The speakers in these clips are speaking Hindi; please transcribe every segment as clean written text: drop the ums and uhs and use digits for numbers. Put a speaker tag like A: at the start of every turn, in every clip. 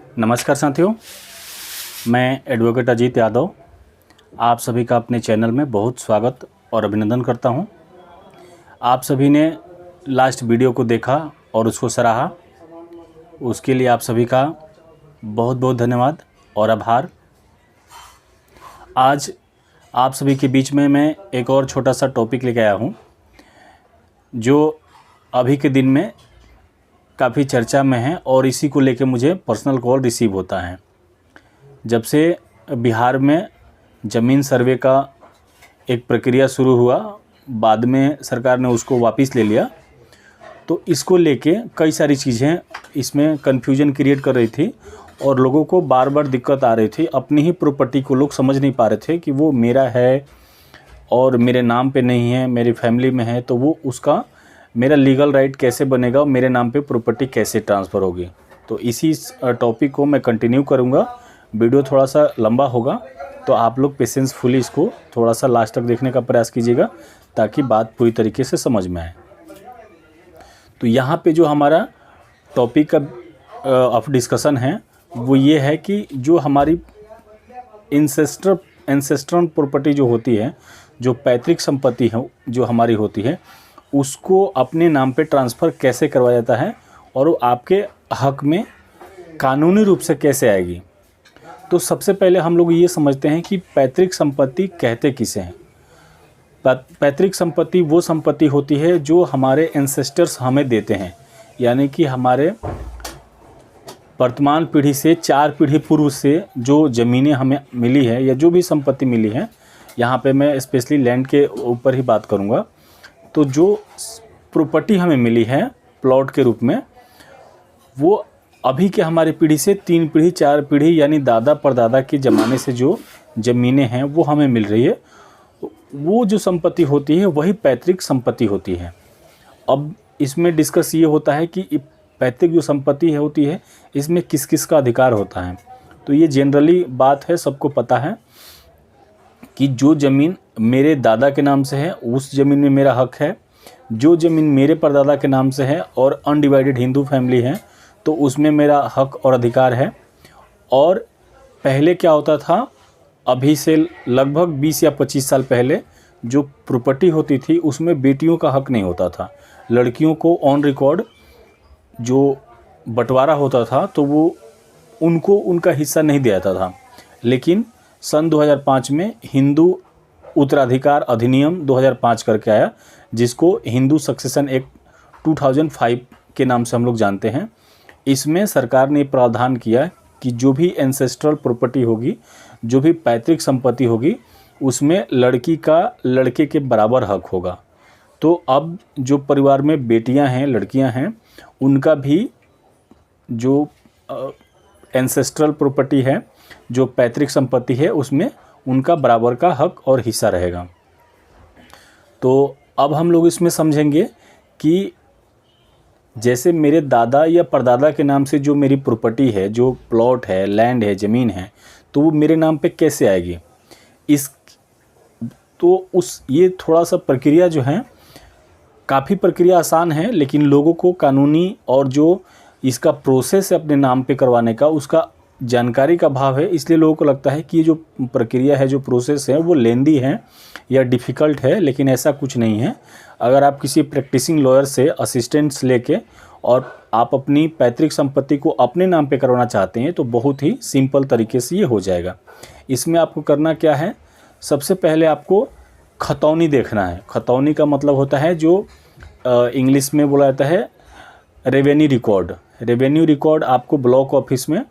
A: नमस्कार साथियों, मैं एडवोकेट अजीत यादव आप सभी का अपने चैनल में बहुत स्वागत और अभिनंदन करता हूं। आप सभी ने लास्ट वीडियो को देखा और उसको सराहा, उसके लिए आप सभी का बहुत बहुत धन्यवाद और आभार। आज आप सभी के बीच में मैं एक और छोटा सा टॉपिक लेके आया हूं, जो अभी के दिन में काफ़ी चर्चा में है और इसी को लेके मुझे पर्सनल कॉल रिसीव होता है। जब से बिहार में ज़मीन सर्वे का एक प्रक्रिया शुरू हुआ, बाद में सरकार ने उसको वापस ले लिया, तो इसको लेके कई सारी चीज़ें इसमें कन्फ्यूजन क्रिएट कर रही थी और लोगों को बार बार दिक्कत आ रही थी। अपनी ही प्रॉपर्टी को लोग समझ नहीं पा रहे थे कि वो मेरा है और मेरे नाम पे नहीं है, मेरी फैमिली में है, तो वो उसका मेरा लीगल राइट कैसे बनेगा और मेरे नाम पे प्रॉपर्टी कैसे ट्रांसफ़र होगी। तो इसी टॉपिक को मैं कंटिन्यू करूँगा। वीडियो थोड़ा सा लंबा होगा, तो आप लोग पेशेंसफुली इसको थोड़ा सा लास्ट तक देखने का प्रयास कीजिएगा ताकि बात पूरी तरीके से समझ में आए। तो यहाँ पे जो हमारा टॉपिक का ऑफ डिस्कशन है वो ये है कि जो हमारी एंसेस्ट्रल प्रॉपर्टी जो होती है, जो पैतृक संपत्ति है जो हमारी होती है, उसको अपने नाम पे ट्रांसफ़र कैसे करवाया जाता है और वो आपके हक में कानूनी रूप से कैसे आएगी। तो सबसे पहले हम लोग ये समझते हैं कि पैतृक संपत्ति कहते किसे हैं। पैतृक संपत्ति वो संपत्ति होती है जो हमारे एंसेस्टर्स हमें देते हैं, यानी कि हमारे वर्तमान पीढ़ी से 4 पीढ़ी पूर्व से जो ज़मीनें हमें मिली है या जो भी संपत्ति मिली है, यहाँ पे मैं स्पेशली लैंड के ऊपर ही बात करूँगा। तो जो प्रॉपर्टी हमें मिली है प्लॉट के रूप में, वो अभी के हमारी पीढ़ी से 3 पीढ़ी 4 पीढ़ी यानी दादा परदादा के ज़माने से जो ज़मीनें हैं वो हमें मिल रही है, वो जो संपत्ति होती है वही पैतृक संपत्ति होती है। अब इसमें डिस्कस ये होता है कि पैतृक जो संपत्ति होती है इसमें किस किस का अधिकार होता है। तो ये जनरली बात है, सबको पता है कि जो ज़मीन मेरे दादा के नाम से है उस ज़मीन में मेरा हक है, जो ज़मीन मेरे परदादा के नाम से है और अनडिवाइडेड हिंदू फैमिली है तो उसमें मेरा हक और अधिकार है। और पहले क्या होता था, अभी से लगभग 20 या 25 साल पहले जो प्रॉपर्टी होती थी उसमें बेटियों का हक नहीं होता था। लड़कियों को ऑन रिकॉर्ड जो बंटवारा होता था तो वो उनको उनका हिस्सा नहीं दिया जाता था। लेकिन सन 2005 में हिंदू उत्तराधिकार अधिनियम 2005 करके आया, जिसको हिंदू सक्सेशन एक्ट 2005 के नाम से हम लोग जानते हैं। इसमें सरकार ने प्रावधान किया कि जो भी एंसेस्ट्रल प्रॉपर्टी होगी, जो भी पैतृक संपत्ति होगी, उसमें लड़की का लड़के के बराबर हक होगा। तो अब जो परिवार में बेटियां हैं, लड़कियां हैं, उनका भी जो एंसेस्ट्रल प्रॉपर्टी है, जो पैतृक संपत्ति है, उसमें उनका बराबर का हक और हिस्सा रहेगा। तो अब हम लोग इसमें समझेंगे कि जैसे मेरे दादा या परदादा के नाम से जो मेरी प्रॉपर्टी है, जो प्लॉट है, लैंड है, ज़मीन है, तो वो मेरे नाम पे कैसे आएगी। ये थोड़ा सा प्रक्रिया जो है, काफ़ी प्रक्रिया आसान है, लेकिन लोगों को कानूनी और जो इसका प्रोसेस है अपने नाम पे करवाने का, उसका जानकारी का अभाव है। इसलिए लोगों को लगता है कि ये जो प्रक्रिया है, जो प्रोसेस है, वो लेंदी है या डिफ़िकल्ट है, लेकिन ऐसा कुछ नहीं है। अगर आप किसी प्रैक्टिसिंग लॉयर से असिस्टेंट्स लेके और आप अपनी पैतृक संपत्ति को अपने नाम पे करवाना चाहते हैं तो बहुत ही सिंपल तरीके से ये हो जाएगा। इसमें आपको करना क्या है, सबसे पहले आपको खतौनी देखना है। खतौनी का मतलब होता है जो इंग्लिश में बोला जाता है रेवेन्यू रिकॉर्ड। रेवेन्यू रिकॉर्ड आपको ब्लॉक ऑफिस में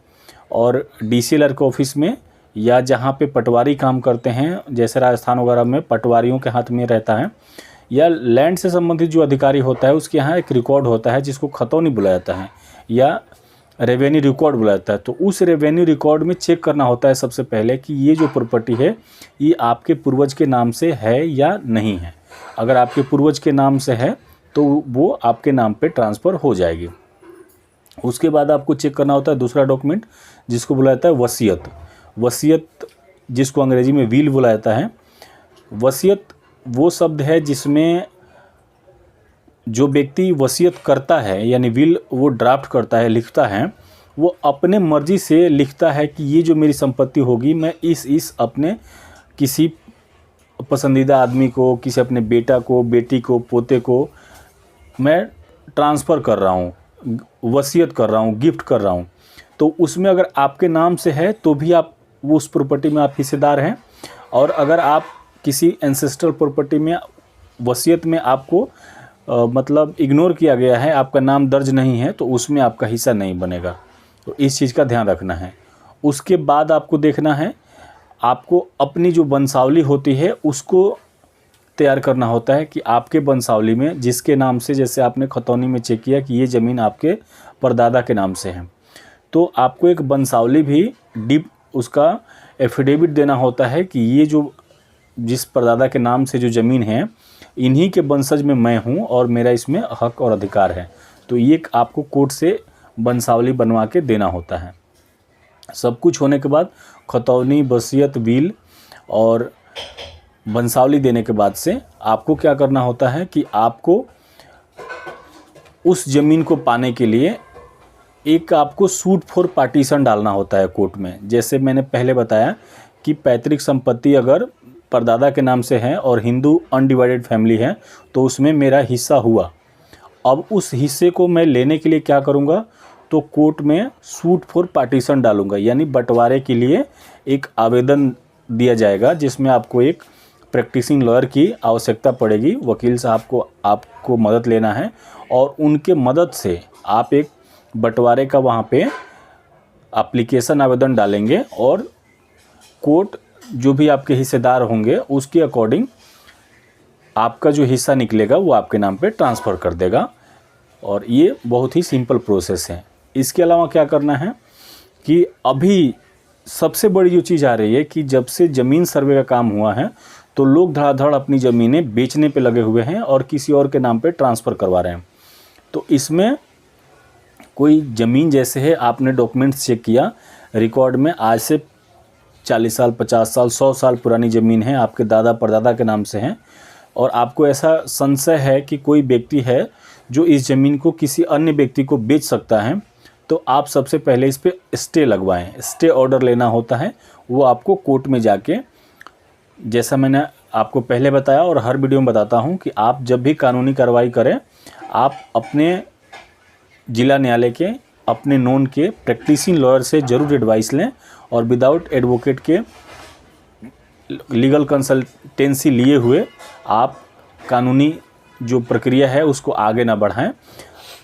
A: और डीसीएलआर के ऑफिस में, या जहाँ पे पटवारी काम करते हैं, जैसे राजस्थान वगैरह में पटवारियों के हाथ में रहता है, या लैंड से संबंधित जो अधिकारी होता है उसके यहाँ एक रिकॉर्ड होता है जिसको खतौनी बुलाया जाता है या रेवेन्यू रिकॉर्ड बुलाया जाता है। तो उस रेवेन्यू रिकॉर्ड में चेक करना होता है सबसे पहले कि ये जो प्रॉपर्टी है ये आपके पूर्वज के नाम से है या नहीं है। अगर आपके पूर्वज के नाम से है तो वो आपके नाम पे ट्रांसफ़र हो जाएगी। उसके बाद आपको चेक करना होता है दूसरा डॉक्यूमेंट जिसको बुलाया जाता है वसीयत। वसीयत जिसको अंग्रेजी में विल बुलाया जाता है। वसीयत वो शब्द है जिसमें जो व्यक्ति वसीयत करता है यानी विल वो ड्राफ्ट करता है, लिखता है, वो अपने मर्जी से लिखता है कि ये जो मेरी संपत्ति होगी मैं इस अपने किसी पसंदीदा आदमी को, किसी अपने बेटा को, बेटी को, पोते को मैं ट्रांसफ़र कर रहा हूँ, वसीयत कर रहा हूँ, गिफ्ट कर रहा हूँ। तो उसमें अगर आपके नाम से है तो भी आप वो उस प्रॉपर्टी में आप हिस्सेदार हैं। और अगर आप किसी एंसेस्ट्रल प्रॉपर्टी में वसीयत में आपको मतलब इग्नोर किया गया है, आपका नाम दर्ज नहीं है, तो उसमें आपका हिस्सा नहीं बनेगा। तो इस चीज़ का ध्यान रखना है। उसके बाद आपको देखना है, आपको अपनी जो वंशावली होती है उसको तैयार करना होता है कि आपके वंशावली में जिसके नाम से, जैसे आपने खतौनी में चेक किया कि ये ज़मीन आपके परदादा के नाम से है, तो आपको एक वंशावली भी डीप उसका एफिडेविट देना होता है कि ये जो जिस परदादा के नाम से जो ज़मीन है, इन्हीं के वंशज में मैं हूँ और मेरा इसमें हक और अधिकार है। तो ये आपको कोर्ट से वंशावली बनवा के देना होता है। सब कुछ होने के बाद खतौनी, वसीयत, विल और वंशावली देने के बाद से आपको क्या करना होता है कि आपको उस ज़मीन को पाने के लिए एक आपको सूट फॉर पार्टीशन डालना होता है कोर्ट में। जैसे मैंने पहले बताया कि पैतृक संपत्ति अगर परदादा के नाम से है और हिंदू अनडिवाइडेड फैमिली है तो उसमें मेरा हिस्सा हुआ। अब उस हिस्से को मैं लेने के लिए क्या करूँगा, तो कोर्ट में सूट फॉर पार्टीशन डालूंगा, यानी बंटवारे के लिए एक आवेदन दिया जाएगा जिसमें आपको एक प्रैक्टिसिंग लॉयर की आवश्यकता पड़ेगी। वकील साहब को आपको मदद लेना है और उनके मदद से आप एक बंटवारे का वहाँ पे एप्लीकेशन आवेदन डालेंगे और कोर्ट जो भी आपके हिस्सेदार होंगे उसके अकॉर्डिंग आपका जो हिस्सा निकलेगा वो आपके नाम पे ट्रांसफ़र कर देगा। और ये बहुत ही सिंपल प्रोसेस है। इसके अलावा क्या करना है कि अभी सबसे बड़ी जो चीज़ आ रही है कि जब से ज़मीन सर्वे का काम हुआ है तो लोग धड़ाधड़ अपनी ज़मीनें बेचने पे लगे हुए हैं और किसी और के नाम पे ट्रांसफ़र करवा रहे हैं। तो इसमें कोई ज़मीन जैसे है, आपने डॉक्यूमेंट्स चेक किया, रिकॉर्ड में आज से 40 साल, 50 साल, 100 साल पुरानी ज़मीन है, आपके दादा परदादा के नाम से है, और आपको ऐसा संशय है कि कोई व्यक्ति है जो इस ज़मीन को किसी अन्य व्यक्ति को बेच सकता है, तो आप सबसे पहले इस पे स्टे लगवाएं। स्टे ऑर्डर लेना होता है, वो आपको कोर्ट में जाके, जैसा मैंने आपको पहले बताया और हर वीडियो में बताता हूं कि आप जब भी कानूनी कार्रवाई करें, आप अपने जिला न्यायालय के, अपने नॉन के प्रैक्टिसिंग लॉयर से ज़रूर एडवाइस लें और विदाउट एडवोकेट के लीगल कंसल्टेंसी लिए हुए आप कानूनी जो प्रक्रिया है उसको आगे ना बढ़ाएं।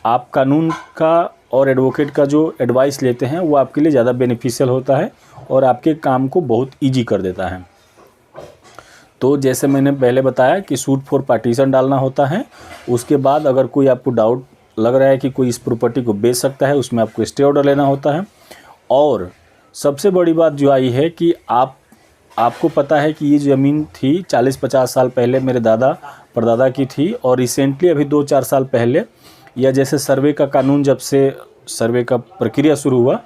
A: आप कानून का और एडवोकेट का जो एडवाइस लेते हैं वो आपके लिए ज़्यादा बेनिफिशियल होता है और आपके काम को बहुत ईजी कर देता है। तो जैसे मैंने पहले बताया कि सूट फॉर पार्टीशन डालना होता है। उसके बाद अगर कोई आपको डाउट लग रहा है कि कोई इस प्रॉपर्टी को बेच सकता है, उसमें आपको स्टे ऑर्डर लेना होता है। और सबसे बड़ी बात जो आई है कि आपको पता है कि ये ज़मीन थी 40-50 साल पहले मेरे दादा परदादा की थी और रिसेंटली अभी 2-4 साल पहले, या जैसे सर्वे का कानून जब से सर्वे का प्रक्रिया शुरू हुआ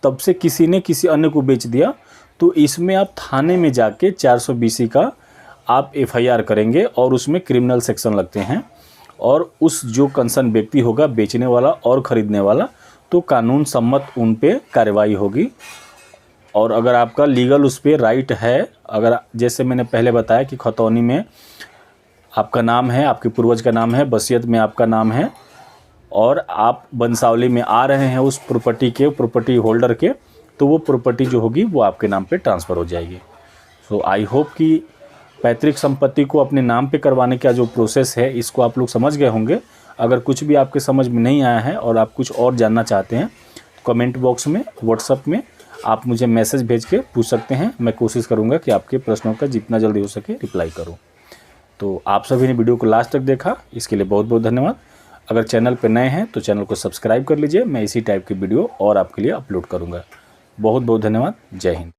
A: तब से किसी ने किसी अन्य को बेच दिया। तो इसमें आप थाने में जाके 420 का आप FIR करेंगे और उसमें क्रिमिनल सेक्शन लगते हैं और उस जो कंसर्न व्यक्ति होगा, बेचने वाला और ख़रीदने वाला, तो कानून सम्मत उन पे कार्रवाई होगी। और अगर आपका लीगल उस पर राइट है, अगर जैसे मैंने पहले बताया कि खतौनी में आपका नाम है, आपके पूर्वज का नाम है, वसीयत में आपका नाम है और आप वंशावली में आ रहे हैं उस प्रॉपर्टी के प्रॉपर्टी होल्डर के, तो वो प्रॉपर्टी जो होगी वो आपके नाम पे ट्रांसफ़र हो जाएगी। सो आई होप कि पैतृक संपत्ति को अपने नाम पे करवाने का जो प्रोसेस है इसको आप लोग समझ गए होंगे। अगर कुछ भी आपके समझ में नहीं आया है और आप कुछ और जानना चाहते हैं तो कमेंट बॉक्स में, व्हाट्सएप में आप मुझे मैसेज भेज के पूछ सकते हैं। मैं कोशिश करूंगा कि आपके प्रश्नों का जितना जल्दी हो सके रिप्लाई करूं। तो आप सभी ने वीडियो को लास्ट तक देखा, इसके लिए बहुत बहुत धन्यवाद। अगर चैनल पर नए हैं तो चैनल को सब्सक्राइब कर लीजिए, मैं इसी टाइप की वीडियो और आपके लिए अपलोड करूँगा। बहुत बहुत धन्यवाद। जय हिंद।